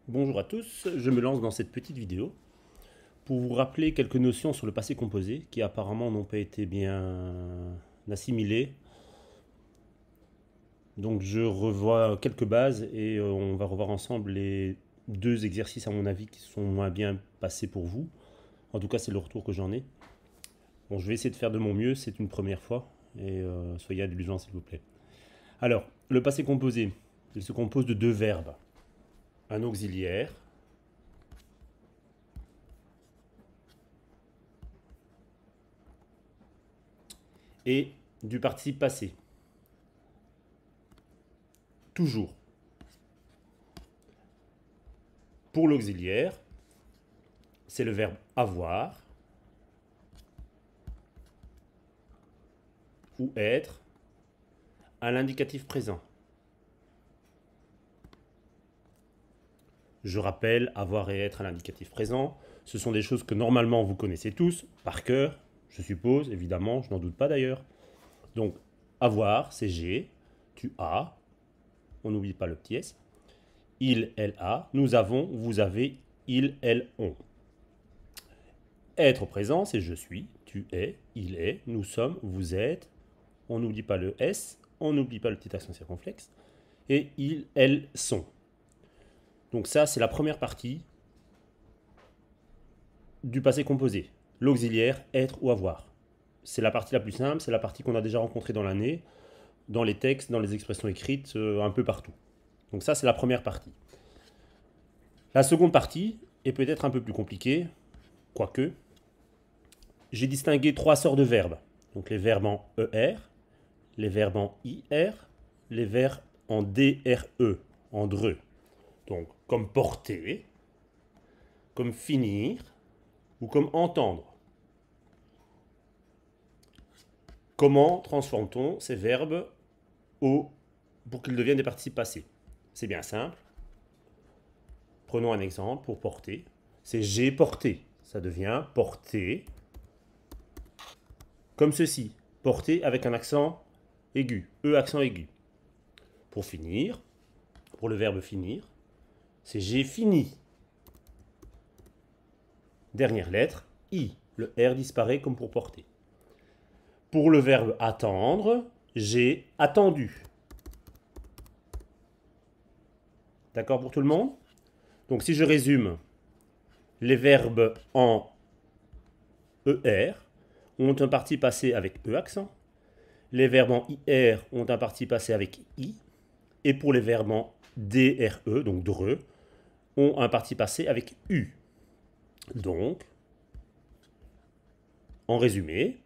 Bonjour à tous, je me lance dans cette petite vidéo pour vous rappeler quelques notions sur le passé composé qui apparemment n'ont pas été bien assimilées. Donc je revois quelques bases et on va revoir ensemble les deux exercices à mon avis qui sont moins bien passés pour vous. En tout cas c'est le retour que j'en ai. Bon, je vais essayer de faire de mon mieux, c'est une première fois et soyez indulgents s'il vous plaît. Alors, le passé composé, il se compose de deux verbes. Un auxiliaire et du participe passé. Toujours. Pour l'auxiliaire, c'est le verbe avoir ou être à l'indicatif présent. Je rappelle, avoir et être à l'indicatif présent, ce sont des choses que normalement vous connaissez tous, par cœur, je suppose, évidemment, je n'en doute pas d'ailleurs. Donc, avoir, c'est j'ai, tu as, on n'oublie pas le petit s. Il, elle a, nous avons, vous avez, ils, elles ont. Être au présent, c'est je suis, tu es, il est, nous sommes, vous êtes. On n'oublie pas le s, on n'oublie pas le petit accent circonflexe. Et ils, elles sont. Donc ça, c'est la première partie du passé composé. L'auxiliaire, être ou avoir. C'est la partie la plus simple, c'est la partie qu'on a déjà rencontrée dans l'année, dans les textes, dans les expressions écrites, un peu partout. Donc ça, c'est la première partie. La seconde partie est peut-être un peu plus compliquée, quoique. J'ai distingué trois sortes de verbes. Donc les verbes en ER, les verbes en IR, les verbes en DRE, en DRE. Donc comme porter, comme finir ou comme entendre. Comment transforme-t-on ces verbes pour qu'ils deviennent des participes passés? C'est bien simple. Prenons un exemple pour porter. C'est j'ai porté. Ça devient porter comme ceci. Porter avec un accent aigu. E accent aigu. Pour finir, pour le verbe finir, c'est j'ai fini. Dernière lettre, I. Le R disparaît comme pour porter. Pour le verbe attendre, j'ai attendu. D'accord pour tout le monde? Donc si je résume, les verbes en ER ont un parti passé avec E accent. Les verbes en IR ont un parti passé avec I. Et pour les verbes en DRE, donc DRE, ont un parti passé avec U. Donc, en résumé,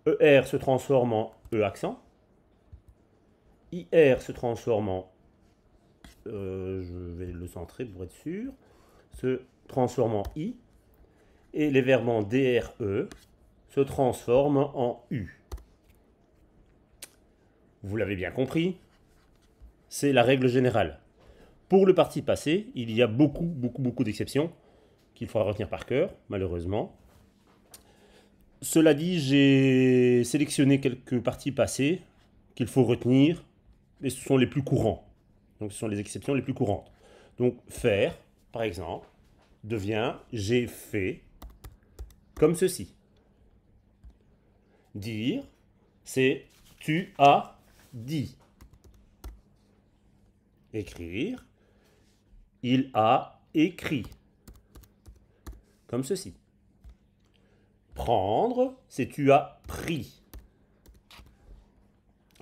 ER se transforme en E accent. IR se transforme en, je vais le centrer pour être sûr, se transforme en I. Et les verbes en DRE se transforment en U. Vous l'avez bien compris, c'est la règle générale. Pour le participe passé, il y a beaucoup d'exceptions qu'il faudra retenir par cœur, malheureusement. Cela dit, j'ai sélectionné quelques participes passés qu'il faut retenir, et ce sont les plus courants. Donc ce sont les exceptions les plus courantes. Donc faire, par exemple, devient j'ai fait comme ceci. Dire, c'est tu as dit. Écrire, il a écrit. Comme ceci. Prendre, c'est tu as pris.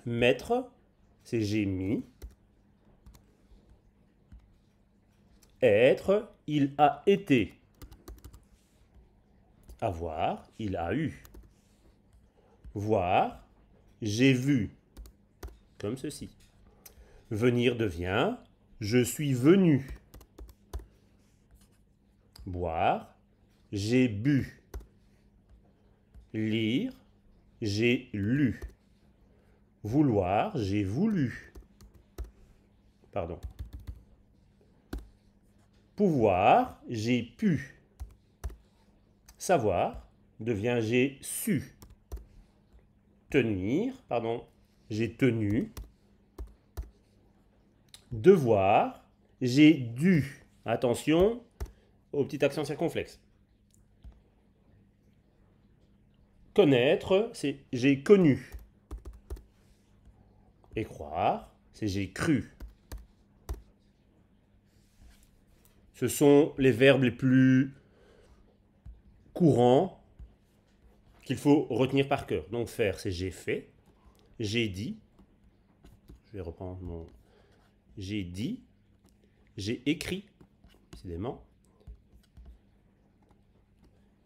Mettre, c'est j'ai mis. Être, il a été. Avoir, il a eu. Voir, j'ai vu. Comme ceci. Venir devient je suis venu. Boire, j'ai bu. Lire, j'ai lu. Vouloir, j'ai voulu. Pardon. Pouvoir, j'ai pu. Savoir devient j'ai su. Tenir, pardon, j'ai tenu. Devoir, J'ai dû. Attention au petit accent circonflexe. Connaître, c'est j'ai connu. Et croire, c'est j'ai cru. Ce sont les verbes les plus courants qu'il faut retenir par cœur. Donc faire, c'est j'ai fait, j'ai dit. Je vais reprendre mon... J'ai dit, j'ai écrit, décidément.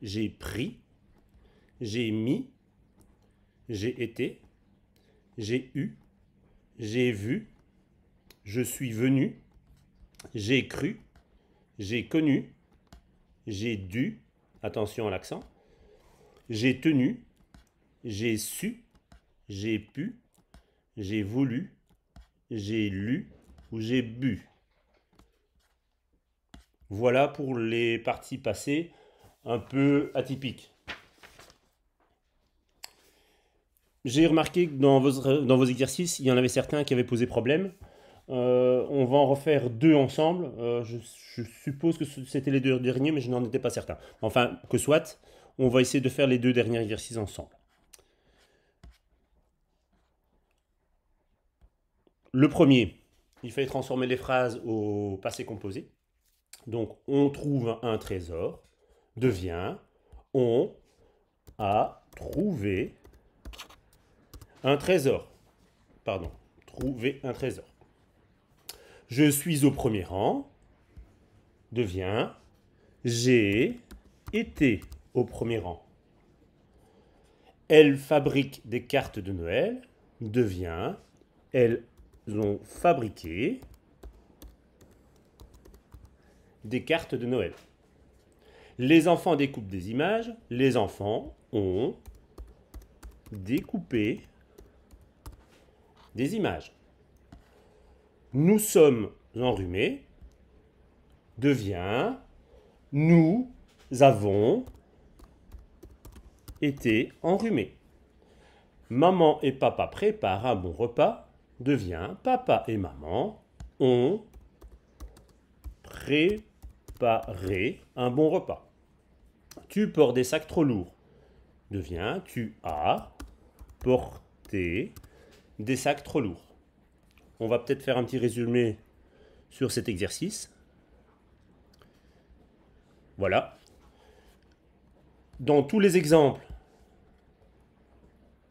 J'ai pris, j'ai mis, j'ai été, j'ai eu, j'ai vu, je suis venu, j'ai cru, j'ai connu, j'ai dû, attention à l'accent, j'ai tenu, j'ai su, j'ai pu, j'ai voulu, j'ai lu ou j'ai bu. Voilà pour les parties passées un peu atypiques. J'ai remarqué que dans vos exercices, il y en avait certains qui avaient posé problème. On va en refaire deux ensemble. Je suppose que c'était les deux derniers, mais je n'en étais pas certain. Enfin, que soit, on va essayer de faire les deux derniers exercices ensemble. Le premier, il fallait transformer les phrases au passé composé. Donc, on trouve un trésor, devient, on a trouvé un trésor. Pardon, trouver un trésor. Je suis au premier rang, devient, j'ai été au premier rang. Elles fabriquent des cartes de Noël, devient, elles ont fabriqué des cartes de Noël. Les enfants découpent des images, les enfants ont découpé des images. Nous sommes enrhumés, devient, nous avons été enrhumés. Maman et papa préparent un bon repas, devient, papa et maman ont préparé un bon repas. Tu portes des sacs trop lourds, devient, tu as porté des sacs trop lourds. On va peut-être faire un petit résumé sur cet exercice. Voilà. Dans tous les exemples,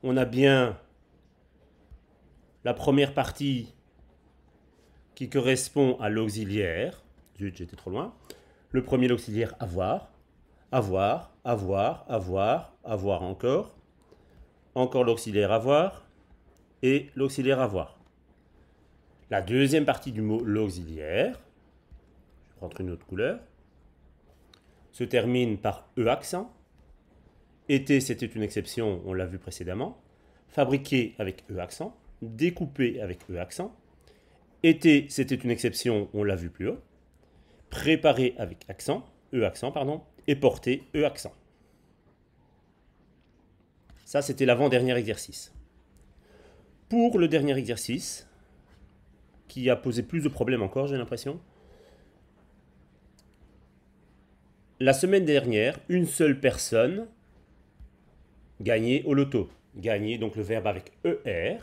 on a bien la première partie qui correspond à l'auxiliaire. Zut, j'étais trop loin. Le premier, l'auxiliaire avoir. Avoir, avoir, avoir, avoir encore. Encore l'auxiliaire avoir. Et l'auxiliaire avoir. La deuxième partie du mot l'auxiliaire, je vais prendre une autre couleur, se termine par E accent. Été, c'était une exception, on l'a vu précédemment. Fabriquer avec E accent. Découper avec E accent. Été, c'était une exception, on l'a vu plus haut. Préparer avec accent, E accent, pardon. Et porter, E accent. Ça, c'était l'avant-dernier exercice. Pour le dernier exercice, qui a posé plus de problèmes encore, j'ai l'impression. La semaine dernière, une seule personne gagnait au loto. Gagner, donc le verbe avec ER,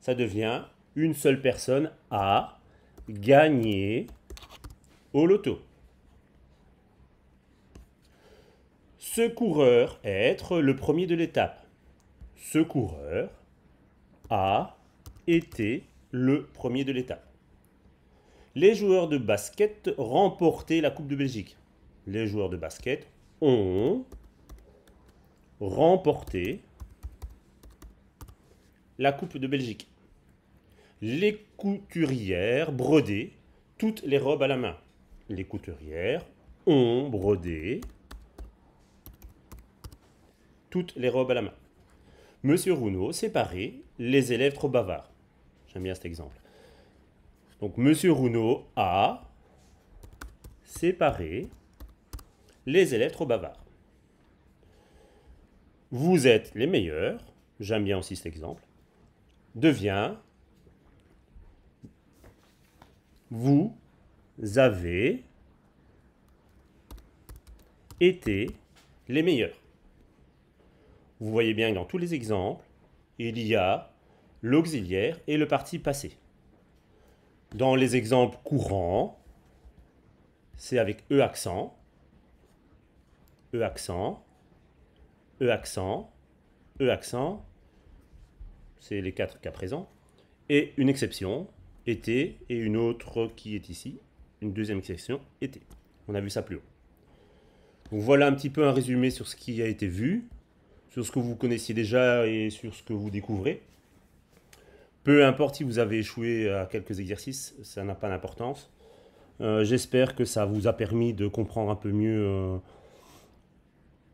ça devient une seule personne a gagné au loto. Ce coureur est être le premier de l'étape. Ce coureur a été le premier de l'étape. Les joueurs de basket remportaient la Coupe de Belgique. Les joueurs de basket ont remporté la Coupe de Belgique. Les couturières brodaient toutes les robes à la main. Les couturières ont brodé toutes les robes à la main. Monsieur Rounaud séparait les élèves trop bavards. J'aime bien cet exemple. Donc, Monsieur Rounaud a séparé les élèves trop bavards. Vous êtes les meilleurs. J'aime bien aussi cet exemple. Devient vous avez été les meilleurs. Vous voyez bien que dans tous les exemples, il y a l'auxiliaire et le participe passé. Dans les exemples courants, c'est avec E accent, E accent, E accent, E accent, c'est les 4 cas présents, et une exception, été, et une autre qui est ici, une deuxième exception, été. On a vu ça plus haut. Donc voilà un petit peu un résumé sur ce qui a été vu, sur ce que vous connaissiez déjà et sur ce que vous découvrez. Peu importe si vous avez échoué à quelques exercices, ça n'a pas d'importance. J'espère que ça vous a permis de comprendre un peu mieux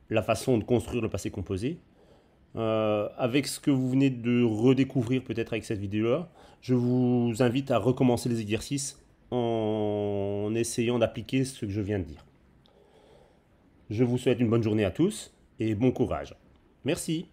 la façon de construire le passé composé. Avec ce que vous venez de redécouvrir peut-être avec cette vidéo-là, je vous invite à recommencer les exercices en essayant d'appliquer ce que je viens de dire. Je vous souhaite une bonne journée à tous et bon courage. Merci.